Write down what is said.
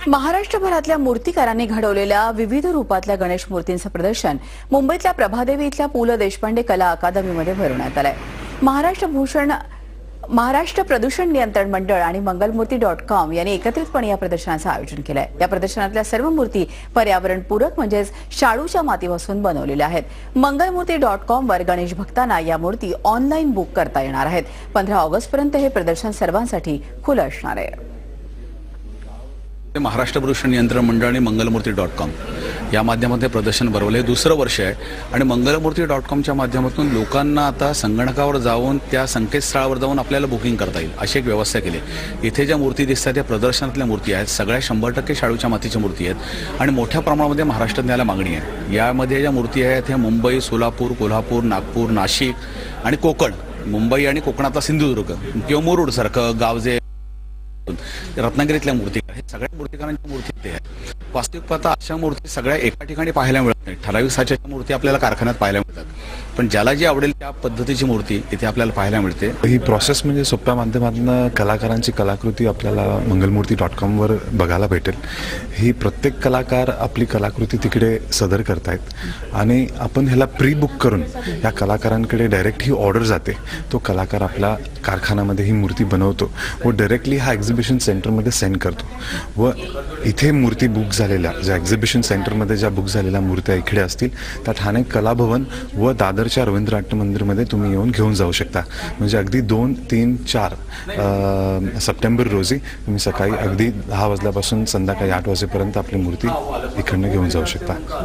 महाराष्ट्रभरातल्या मूर्तिकारांनी घडवलेल्या विविध रूपातल्या गणेश मूर्तींचं प्रदर्शन मुंबईतल्या प्रभादेवी इथल्या पु ल देशपांडे कला अकादमीमध्ये भरवण्यात आलंय। महाराष्ट्र प्रदूषण नियंत्रण मंडळ आणि मंगलमूर्ती.com यांनी एकत्रितपणे या प्रदर्शनाचं आयोजन केलंय। या प्रदर्शनातल्या सर्व मूर्ती पर्यावरणपूरक म्हणजेच शाडूच्या मातीपासून बनवलेल्या आहेत। मंगलमूर्ती.com वर गणेश भक्तांना या मूर्ती ऑनलाईन बुक करता येणार आहेत। 15 ऑगस्टपर्यंत हे प्रदर्शन सर्वांसाठी खुलं असणार आहे। महाराष्ट्र प्रदूषण नियंत्रण मंडळ आणि मंगलमूर्ती.com या माध्यमातून प्रदर्शन भरवले दुसरं वर्ष आहे आणि मंगलमूर्ती.comच्या माध्यमातून लोकांना आता संगणकावर जाऊन त्या संकेतस्थळावर जाऊन आपल्याला बुकिंग करता येईल अशी एक व्यवस्था केली। इथे ज्या मूर्ती दिसतात त्या प्रदर्शनातल्या मूर्ती आहेत, सगळ्या 100% शाडूच्या मातीच्या मूर्ती आहेत आणि मोठ्या प्रमाणामध्ये महाराष्ट्रात न्यायला मागणी आहे। यामध्ये ज्या मूर्ती आहेत ह्या मुंबई, सोलापूर, कोल्हापूर, नागपूर, नाशिक आणि कोकण, मुंबई आणि कोकणातला सिंधुदुर्ग किंवा मुरुड सारखं गाव जे रत्नागिरीतल्या मूर्ती हे सगळ्या मूर्तिकारांच्या मूर्ती ते आहेत। वास्तविक पाहता अशा मूर्ती सगळ्या एका ठिकाणी पाहायला मिळत नाही। ठराविक साच्याच्या मूर्ती आपल्याला कारखान्यात पाहायला मिळतात, पण ज्याला जी आवडेल त्या पद्धतीची मूर्ती इथे आपल्याला पाहायला मिळते। ही प्रोसेस म्हणजे सोप्या माध्यमातून कलाकारांची कलाकृती आपल्याला मंगलमूर्ती.com वर बघायला भेटेल। ही प्रत्येक कलाकार आपली कलाकृती तिकडे सदर करतायत आणि आपण ह्याला प्री बुक करून या कलाकारांकडे डायरेक्ट ही ऑर्डर जाते। तो कलाकार आपल्या कारखान्यामध्ये ही मूर्ती बनवतो व डायरेक्टली हा एक्झिबिशन सेंटरमध्ये सेंड करतो व इथे मूर्ती बुक झालेल्या ज्या एक्झिबिशन सेंटरमध्ये ज्या बुक झालेल्या मूर्त्या इकडे असतील त्या ठाणे कलाभवन व दादरच्या रवींद्र नाट्य मंदिरमध्ये तुम्ही येऊन घेऊन जाऊ शकता। म्हणजे अगदी 2, 3, 4 सप्टेंबर रोजी तुम्ही सकाळी अगदी 10 वाजल्यापासून संध्याकाळी 8 वाजेपर्यंत आपली मूर्ती इकडनं घेऊन जाऊ शकता।